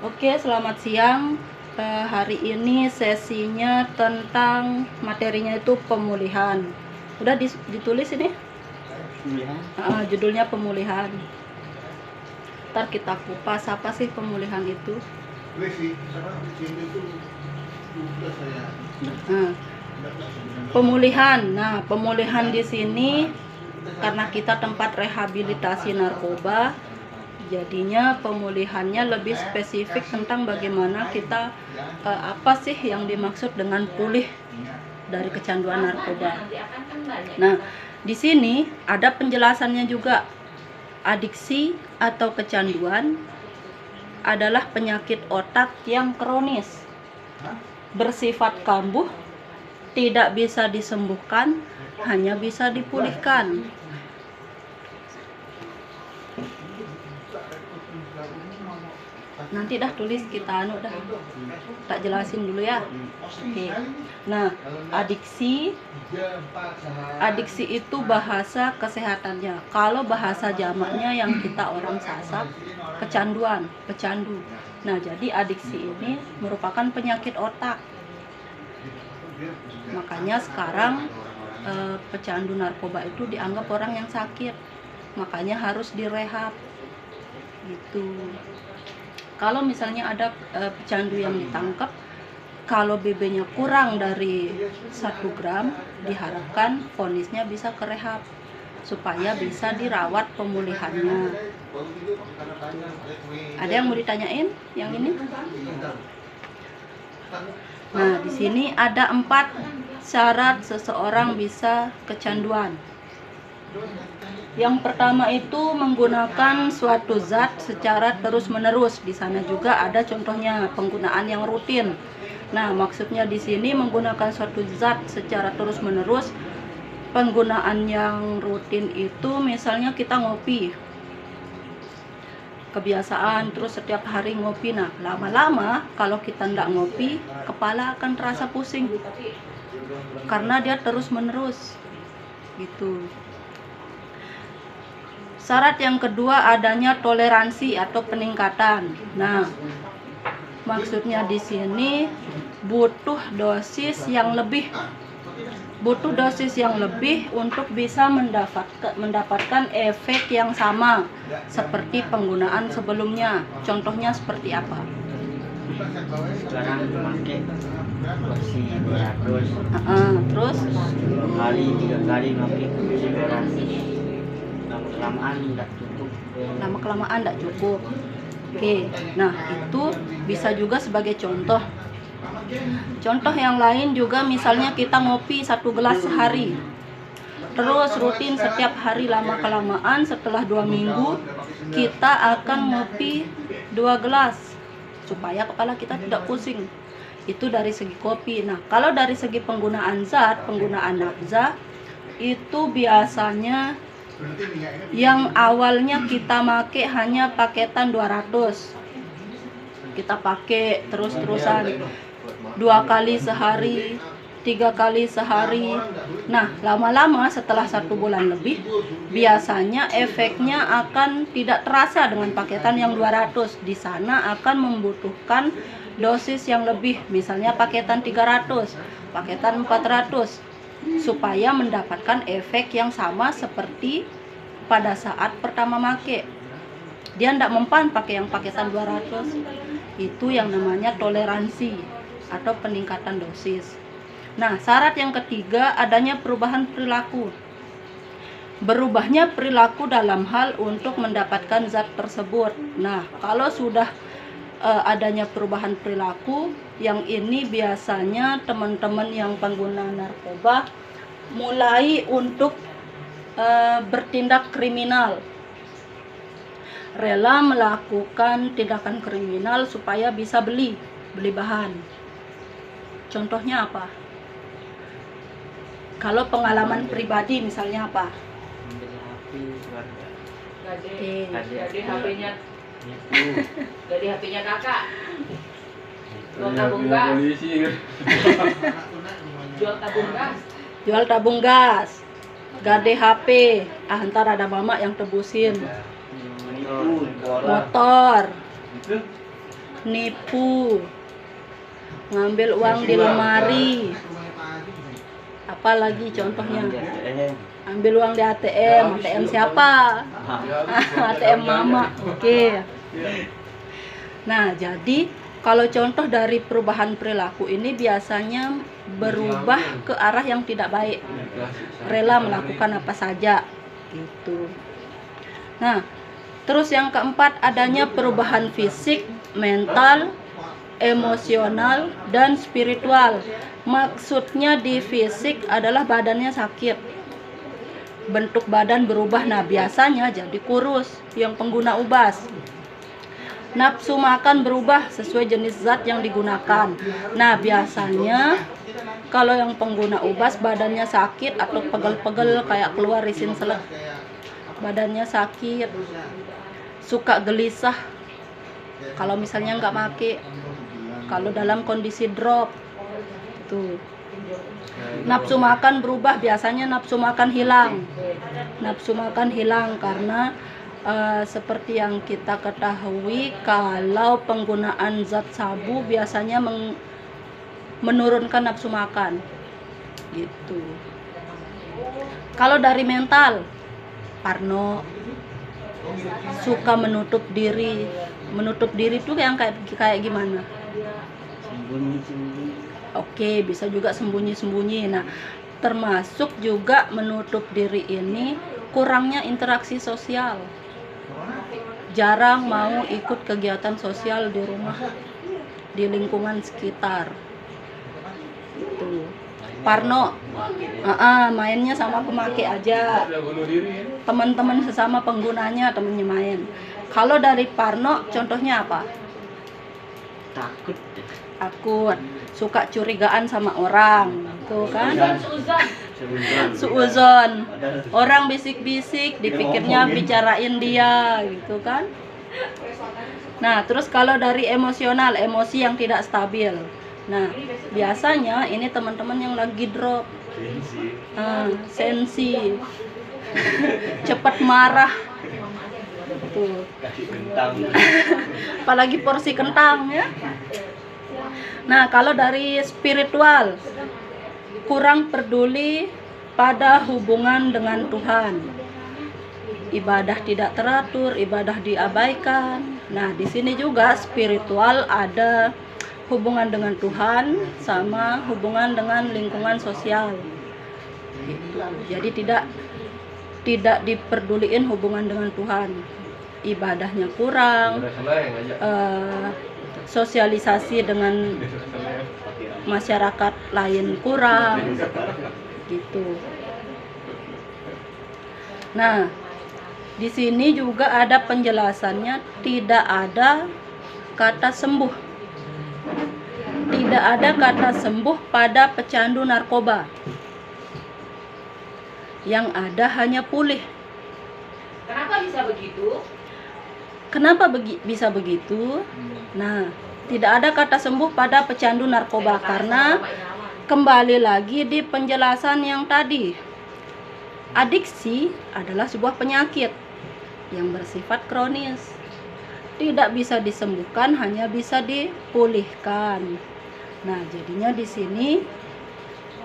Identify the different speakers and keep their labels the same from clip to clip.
Speaker 1: Oke, selamat siang. Hari ini sesinya tentang materinya itu pemulihan. Udah ditulis ini?
Speaker 2: Pemulihan.
Speaker 1: Judulnya pemulihan. Ntar kita kupas apa sih pemulihan itu. Pemulihan. Nah, pemulihan di sini karena kita tempat rehabilitasi narkoba, jadinya pemulihannya lebih spesifik tentang bagaimana kita apa sih yang dimaksud dengan pulih dari kecanduan narkoba. Nah, di sini ada penjelasannya juga. Adiksi atau kecanduan adalah penyakit otak yang kronis, bersifat kambuh, tidak bisa disembuhkan, hanya bisa dipulihkan. Nanti dah tulis kita dah tak jelasin dulu ya. Oke. Nah, adiksi itu bahasa kesehatannya. Kalau bahasa jamaknya yang kita orang Sasak, kecanduan, pecandu. Nah, jadi adiksi ini merupakan penyakit otak. Makanya sekarang pecandu narkoba itu dianggap orang yang sakit. Makanya harus direhab. Gitu. Kalau misalnya ada pecandu yang ditangkap, kalau BB-nya kurang dari 1 gram, diharapkan vonisnya bisa ke rehab supaya bisa dirawat pemulihannya. Ada yang mau ditanyain yang ini? Nah, di sini ada 4 syarat seseorang bisa kecanduan. Yang pertama itu menggunakan suatu zat secara terus-menerus. Di sana juga ada contohnya penggunaan yang rutin. Nah, maksudnya di sini menggunakan suatu zat secara terus-menerus. Penggunaan yang rutin itu misalnya kita ngopi. Kebiasaan terus setiap hari ngopi. Nah, lama-lama kalau kita ndak ngopi, kepala akan terasa pusing. Karena dia terus-menerus. Gitu. Syarat yang kedua adanya toleransi atau peningkatan. Nah, maksudnya di sini butuh dosis yang lebih. Butuh dosis yang lebih untuk bisa mendapatkan efek yang sama seperti penggunaan sebelumnya. Contohnya seperti apa?
Speaker 2: Sekarang memakai porsi 200.
Speaker 1: Terus
Speaker 2: 2 kali 3 kali memakai porsi 200.
Speaker 1: Lama-kelamaan tidak cukup. Oke, nah itu bisa juga sebagai contoh. Contoh yang lain juga misalnya kita ngopi 1 gelas sehari. Terus rutin setiap hari, lama-kelamaan setelah 2 minggu kita akan ngopi 2 gelas supaya kepala kita tidak pusing. Itu dari segi kopi. Nah, kalau dari segi penggunaan zat, penggunaan nafza itu biasanya yang awalnya kita pakai hanya paketan 200, kita pakai terus-terusan 2 kali sehari, 3 kali sehari. Nah, lama-lama setelah 1 bulan lebih, biasanya efeknya akan tidak terasa dengan paketan yang 200. Di sana akan membutuhkan dosis yang lebih, misalnya paketan 300, paketan 400, supaya mendapatkan efek yang sama seperti pada saat pertama make. Dia tidak mempan pakai yang paketan 200. Itu yang namanya toleransi atau peningkatan dosis. Nah, syarat yang ketiga adanya perubahan perilaku. Berubahnya perilaku dalam hal untuk mendapatkan zat tersebut. Nah, kalau sudah adanya perubahan perilaku, yang ini biasanya teman-teman yang pengguna narkoba mulai untuk bertindak kriminal, rela melakukan tindakan kriminal supaya bisa beli bahan. Contohnya apa? Kalau pengalaman pribadi misalnya apa?
Speaker 3: Gade HP-nya Gade HP-nya kakak. Jual tabung gas.
Speaker 1: Jual tabung gas. Gade HP. Ntar ada mama yang tebusin. Motor. nipu, ngambil uang di lemari. Apalagi contohnya? Ambil uang di ATM. ATM siapa? ATM mama. Oke. Nah, jadi kalau contoh dari perubahan perilaku ini biasanya berubah ke arah yang tidak baik. Rela melakukan apa saja gitu. Nah, terus yang keempat, adanya perubahan fisik, mental, emosional, dan spiritual. Maksudnya di fisik adalah badannya sakit, bentuk badan berubah. Nah, biasanya jadi kurus yang pengguna ubas. Nafsu makan berubah sesuai jenis zat yang digunakan. Nah, biasanya kalau yang pengguna ubas badannya sakit atau pegel-pegel kayak keluar risin selek, badannya sakit, suka gelisah kalau misalnya nggak make, kalau dalam kondisi drop tuh. Nafsu makan berubah, biasanya nafsu makan hilang. Nafsu makan hilang karena seperti yang kita ketahui, kalau penggunaan zat sabu biasanya menurunkan nafsu makan gitu. Kalau dari mental, parno, suka menutup diri. Menutup diri tuh yang kayak gimana?
Speaker 2: Sembunyi-sembunyi.
Speaker 1: Oke, bisa juga sembunyi-sembunyi. Nah, termasuk juga menutup diri ini kurangnya interaksi sosial. Jarang mau ikut kegiatan sosial di rumah, di lingkungan sekitar. Itu. Parno, mainnya sama pemakai aja. Teman-teman sesama penggunanya temennya main. Kalau dari Parno, contohnya apa?
Speaker 2: Takut.
Speaker 1: Takut, suka curigaan sama orang, tuh kan? Suuzon. Orang bisik-bisik, dipikirnya bicarain dia, gitu kan? Nah, terus kalau dari emosional, emosi yang tidak stabil. Nah, biasanya ini teman-teman yang lagi drop, sensi, cepat marah, tuh. Apalagi porsi kentang ya. Nah, kalau dari spiritual, kurang peduli pada hubungan dengan Tuhan. Ibadah tidak teratur, ibadah diabaikan. Nah, di sini juga spiritual ada hubungan dengan Tuhan sama hubungan dengan lingkungan sosial. Gitu. Jadi tidak diperduliin hubungan dengan Tuhan. Ibadahnya kurang, sosialisasi dengan masyarakat lain kurang, gitu. Nah, di sini juga ada penjelasannya, tidak ada kata sembuh. Tidak ada kata sembuh pada pecandu narkoba. Yang ada hanya pulih.
Speaker 3: Kenapa bisa begitu?
Speaker 1: Kenapa bisa begitu? Nah, tidak ada kata sembuh pada pecandu narkoba karena kembali lagi di penjelasan yang tadi. Adiksi adalah sebuah penyakit yang bersifat kronis. Tidak bisa disembuhkan, hanya bisa dipulihkan. Nah, jadinya di sini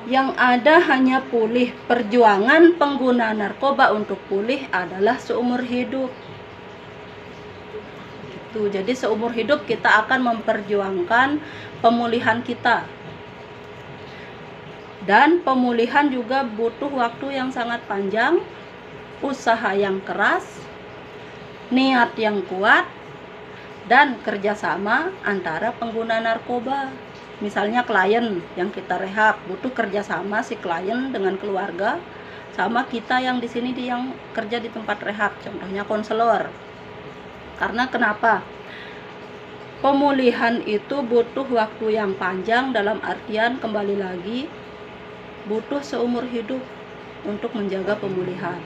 Speaker 1: yang ada hanya pulih. Perjuangan pengguna narkoba untuk pulih adalah seumur hidup. Jadi seumur hidup kita akan memperjuangkan pemulihan kita. Dan pemulihan juga butuh waktu yang sangat panjang, usaha yang keras, niat yang kuat, dan kerjasama antara pengguna narkoba. Misalnya klien yang kita rehab, butuh kerjasama si klien dengan keluarga, sama kita yang di sini yang kerja di tempat rehab, contohnya konselor. Karena kenapa? Pemulihan itu butuh waktu yang panjang, dalam artian kembali lagi butuh seumur hidup untuk menjaga pemulihan.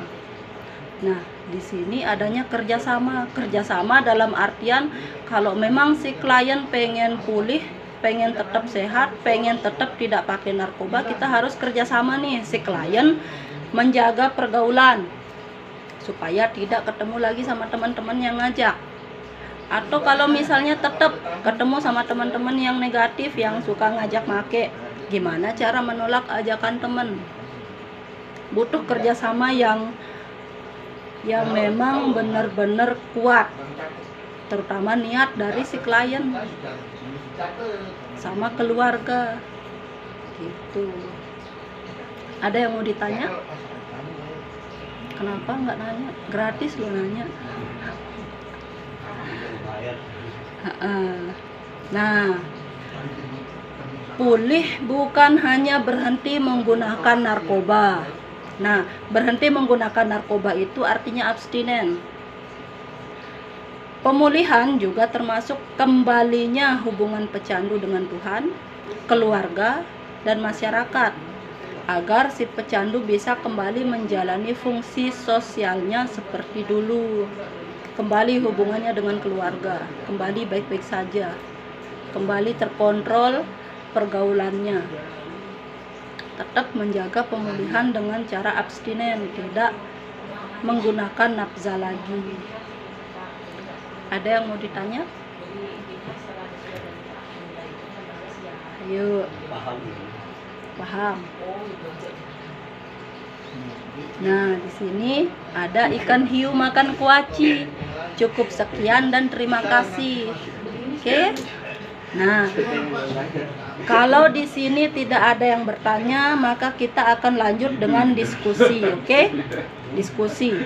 Speaker 1: Nah, di sini adanya kerjasama. Kerjasama dalam artian kalau memang si klien pengen pulih, pengen tetap sehat, pengen tetap tidak pakai narkoba, kita harus kerjasama nih si klien menjaga pergaulan supaya tidak ketemu lagi sama teman-teman yang ngajak. Atau kalau misalnya tetap ketemu sama teman-teman yang negatif, yang suka ngajak make, gimana cara menolak ajakan teman? Butuh kerjasama yang memang benar-benar kuat, terutama niat dari si klien sama keluarga gitu. Ada yang mau ditanya? Kenapa nggak nanya? Gratis lo nanya. Nah, pulih bukan hanya berhenti menggunakan narkoba. Nah, berhenti menggunakan narkoba itu artinya abstinen. Pemulihan juga termasuk kembalinya hubungan pecandu dengan Tuhan, keluarga, dan masyarakat, agar si pecandu bisa kembali menjalani fungsi sosialnya seperti dulu. Kembali hubungannya dengan keluarga, kembali baik-baik saja, kembali terkontrol pergaulannya. Tetap menjaga pemulihan dengan cara abstinen, tidak menggunakan nafza lagi. Ada yang mau ditanya? Ayo. Paham. Nah, di sini ada ikan hiu makan kuaci. Cukup sekian dan terima kasih. Oke. Nah, kalau di sini tidak ada yang bertanya, maka kita akan lanjut dengan diskusi, oke? Diskusi.